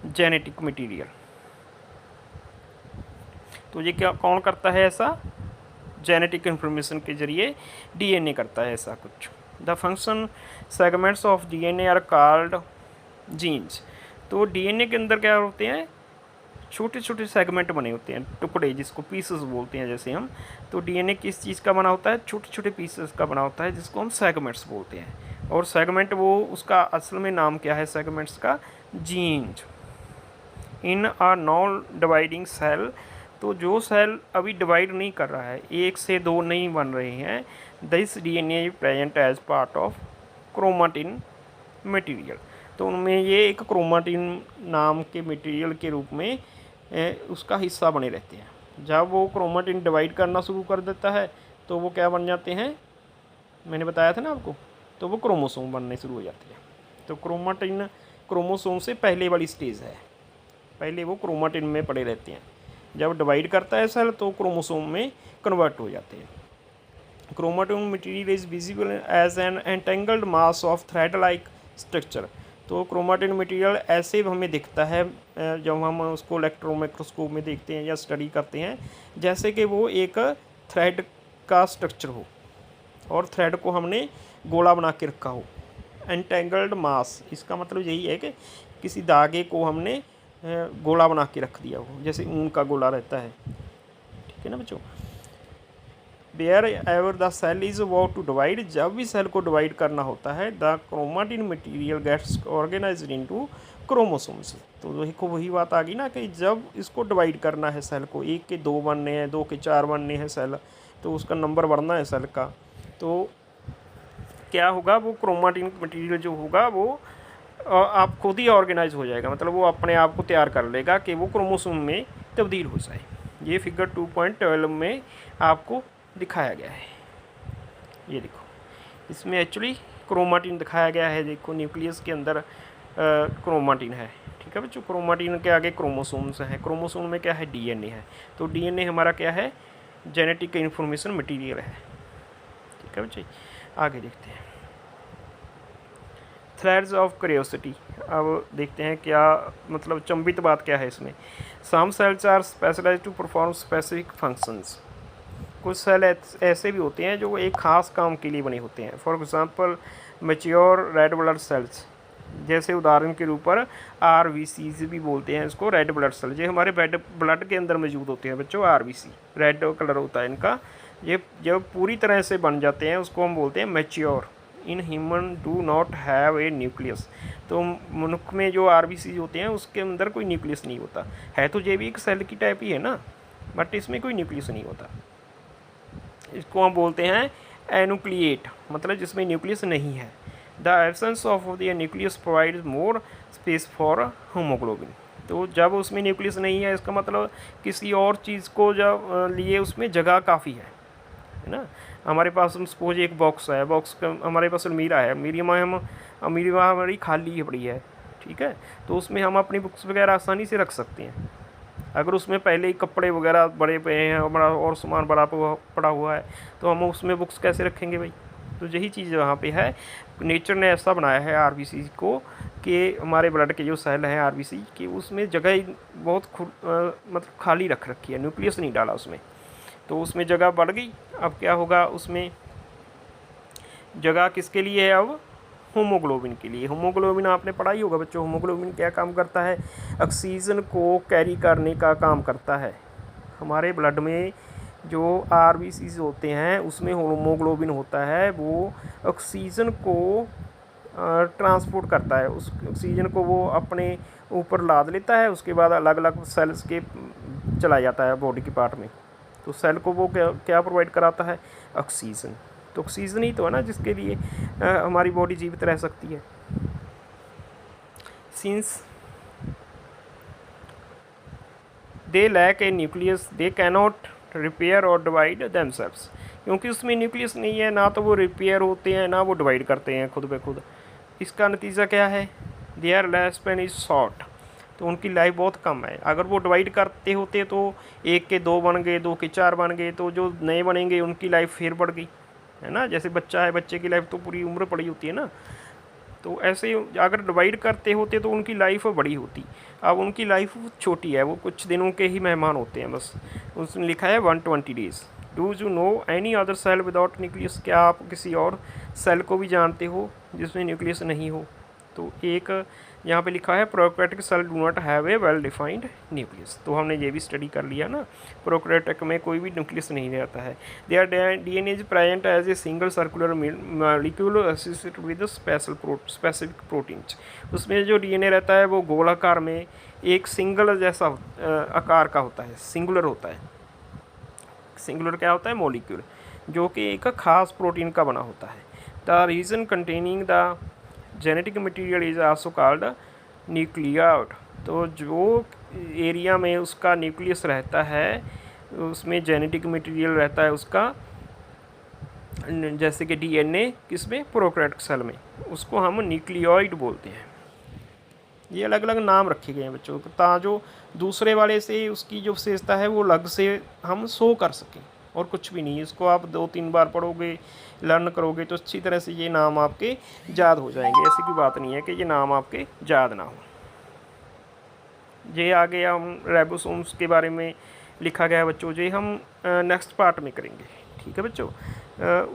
Genetic material. तो ये क्या कौन करता है ऐसा? जेनेटिक इन्फॉर्मेशन के जरिए डीएनए करता है ऐसा कुछ। The function segments of DNA are called genes. तो डीएनए के अंदर क्या होते हैं? छोटे छोटे सेगमेंट बने होते हैं, टुकड़े, जिसको पीसेस बोलते हैं जैसे हम। तो डीएनए किस चीज़ का बना होता है? छोटे छोटे पीसेस का बना होता है जिसको हम सेगमेंट्स बोलते हैं। और सेगमेंट वो उसका असल में नाम क्या है सेगमेंट्स का? Genes. In a non dividing cell. तो जो सेल अभी डिवाइड नहीं कर रहा है, एक से दो नहीं बन रहे हैं, this DNA present as part of chromatin material. तो उनमें ये एक क्रोमाटिन नाम के मटेरियल के रूप में उसका हिस्सा बने रहते हैं। जब वो क्रोमाटिन डिवाइड करना शुरू कर देता है तो वो क्या बन जाते हैं? मैंने बताया था ना आपको, तो वो क्रोमोसोम बनने शुरू हो जाते हैं। तो क्रोमाटिन क्रोमोसोम से पहले वाली स्टेज है, पहले वो क्रोमाटिन में पड़े रहते हैं। जब डिवाइड करता है सेल तो क्रोमोसोम में कन्वर्ट हो जाते हैं। Chromatin material is visible as an entangled mass of thread like structure. तो क्रोमाटिन मटेरियल ऐसे हमें दिखता है जब हम उसको इलेक्ट्रॉन माइक्रोस्कोप में देखते हैं या स्टडी करते हैं, जैसे कि वो एक थ्रेड का स्ट्रक्चर हो और थ्रेड को हमने गोला बना के रखा हो। एंटेंगल्ड मास, इसका मतलब यही है कि किसी धागे को हमने गोला बना के रख दिया हो, जैसे ऊन का गोला रहता है, ठीक है ना बच्चों। Wherever the cell is about to divide, जब भी सेल को डिवाइड करना होता है, the chromatin material gets organised into chromosomes. तो देखो वही बात आ गई ना कि जब इसको डिवाइड करना है सेल को, एक के दो बनने हैं, दो के चार बनने हैं सेल, तो उसका नंबर बढ़ना है सेल का, तो क्या होगा? वो क्रोमाटिन मटेरियल जो होगा वो आप खुद ही ऑर्गेनाइज हो जाएगा, मतलब वो अपने आप को तैयार कर लेगा कि वो क्रोमोसोम में तब्दील हो जाए। ये फिगर 2.12 में आपको दिखाया गया है। ये देखो, इसमें एक्चुअली क्रोमाटिन दिखाया गया है। देखो न्यूक्लियस के अंदर क्रोमाटिन है, ठीक है बच्चों। क्रोमाटिन के आगे क्रोमोसोम्स हैं, क्रोमोसोम में क्या है? डीएनए है। तो डीएनए हमारा क्या है? जेनेटिक इन्फॉर्मेशन मटेरियल है, ठीक है बच्चे। आगे देखते हैं। Threads of curiosity. अब देखते हैं क्या मतलब चंबित बात क्या है इसमें। Some cells are specialised to perform specific functions. कुछ सेल ऐसे भी होते हैं जो एक ख़ास काम के लिए बने होते हैं। For example mature red blood cells, जैसे उदाहरण के रूप पर RBCs भी बोलते हैं इसको, रेड ब्लड सेल। ये हमारे ब्लड के अंदर मौजूद होते हैं बच्चों। RBC रेड कलर होता है इनका। ये जब पूरी तरह से बन जाते हैं उसको हम बोलते हैं mature. In human do not have A nucleus. तो मनुष्य में जो RBC होते हैं उसके अंदर कोई न्यूक्लियस नहीं होता है। तो ये भी एक सेल की टाइप ही है ना, बट इसमें कोई न्यूक्लियस नहीं होता। इसको हम बोलते हैं एनुक्लिएट, मतलब जिसमें न्यूक्लियस नहीं है। The absence of the nucleus provides more space for haemoglobin. तो जब उसमें न्यूक्लियस नहीं है इसका मतलब किसी और चीज़ को जब लिए उसमें जगह काफ़ी है ना। हमारे पास हम सपोज एक बॉक्स है, बॉक्स का हमारे पास अलमीरा है, अलमीरा हमारी खाली पड़ी है, ठीक है। तो उसमें हम अपनी बुक्स वगैरह आसानी से रख सकते हैं। अगर उसमें पहले ही कपड़े वगैरह बड़े पे हैं, बड़ा और सामान बड़ा पड़ा हुआ है, तो हम उसमें बुक्स कैसे रखेंगे भाई। तो यही चीज़ वहाँ पे है। नेचर ने ऐसा बनाया है RBC को कि हमारे ब्लड के जो सेल हैं RBC कि उसमें जगह ही बहुत मतलब खाली रख रखी है, न्यूक्लियस नहीं डाला उसमें। तो उसमें जगह बढ़ गई। अब क्या होगा, उसमें जगह किसके लिए है, अब हीमोग्लोबिन के लिए। हीमोग्लोबिन आपने पढ़ा ही होगा बच्चों। हीमोग्लोबिन क्या काम करता है, ऑक्सीजन को कैरी करने का काम करता है। हमारे ब्लड में जो RBCs होते हैं उसमें हीमोग्लोबिन होता है, वो ऑक्सीजन को ट्रांसपोर्ट करता है। उस ऑक्सीजन को वो अपने ऊपर लाद लेता है, उसके बाद अलग अलग सेल्स के चला जाता है बॉडी के पार्ट में। तो सेल को वो क्या प्रोवाइड कराता है, ऑक्सीजन। तो ऑक्सीजन ही तो है ना जिसके लिए हमारी बॉडी जीवित रह सकती है। Since they lack a nucleus they cannot repair और डिवाइड देमसेल्व्स। क्योंकि उसमें न्यूक्लियस नहीं है, ना तो वो रिपेयर होते हैं ना वो डिवाइड करते हैं खुद ब खुद। इसका नतीजा क्या है, their life span is short. तो उनकी लाइफ बहुत कम है। अगर वो डिवाइड करते होते तो 1 के 2 बन गए, 2 के 4 बन गए, तो जो नए बनेंगे उनकी लाइफ फिर बढ़ गई, है ना। जैसे बच्चा है, बच्चे की लाइफ तो पूरी उम्र पड़ी होती है ना। तो ऐसे अगर डिवाइड करते होते तो उनकी लाइफ बड़ी होती। अब उनकी लाइफ छोटी है, वो कुछ दिनों के ही मेहमान होते हैं बस। उसने लिखा है 120 days. Do you know any other cell without nucleus. क्या आप किसी और सेल को भी जानते हो जिसमें न्यूक्लियस नहीं हो। तो एक यहाँ पे लिखा है prokaryotic cell do not have a well defined nucleus. तो हमने ये भी स्टडी कर लिया ना, प्रोकैरियोटिक में कोई भी न्यूक्लियस नहीं रहता है। Their DNA is present as a single circular molecule associated with specific proteins. उसमें जो DNA रहता है वो गोलाकार में एक सिंगल जैसा आकार का होता है, सिंगुलर होता है। सिंगुलर क्या होता है, मॉलिक्यूल, जो कि एक खास प्रोटीन का बना होता है। The reason containing the genetic material is also called nucleoid. तो जो एरिया में उसका न्यूक्लियस रहता है उसमें जेनेटिक मटेरियल रहता है उसका, जैसे कि DNA किसमें, प्रोकैरियोटिक सेल में, उसको हम न्यूक्लियॉइड बोलते हैं। ये अलग अलग नाम रखे गए हैं बच्चों को, ताजो दूसरे वाले से उसकी जो विशेषता है वो अलग से हम शो कर सकें, और कुछ भी नहीं। इसको आप 2-3 बार पढ़ोगे, लर्न करोगे तो अच्छी तरह से ये नाम आपके याद हो जाएंगे। ऐसी कोई बात नहीं है कि ये नाम आपके याद ना हो। ये आगे हम राइबोसोम्स के बारे में लिखा गया है बच्चों, ये हम नेक्स्ट पार्ट में करेंगे, ठीक है बच्चों।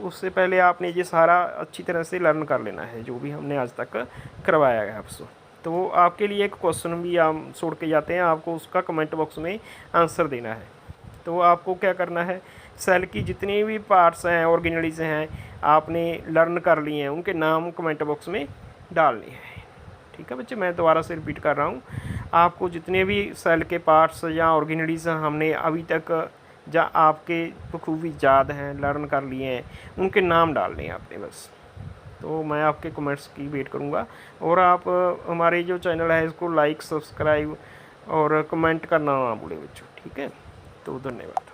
उससे पहले आपने ये सारा अच्छी तरह से लर्न कर लेना है जो भी हमने आज तक करवाया है आपसे। तो आपके लिए एक क्वेश्चन भी हम छोड़ के जाते हैं, आपको उसका कमेंट बॉक्स में आंसर देना है। तो आपको क्या करना है, सेल की जितनी भी पार्ट्स हैं, ऑर्गेनेल्स हैं, आपने लर्न कर लिए हैं, उनके नाम कमेंट बॉक्स में डालने हैं, ठीक है बच्चे। मैं दोबारा से रिपीट कर रहा हूँ, आपको जितने भी सेल के पार्ट्स या ऑर्गेनेल्स हमने अभी तक या आपके बखूबी याद हैं, लर्न कर लिए हैं, उनके नाम डालने हैं आपने बस। तो मैं आपके कमेंट्स की वेट करूँगा, और आप हमारे जो चैनल है इसको लाइक, सब्सक्राइब और कमेंट करना ना भूलें बच्चों, ठीक है। तो धन्यवाद।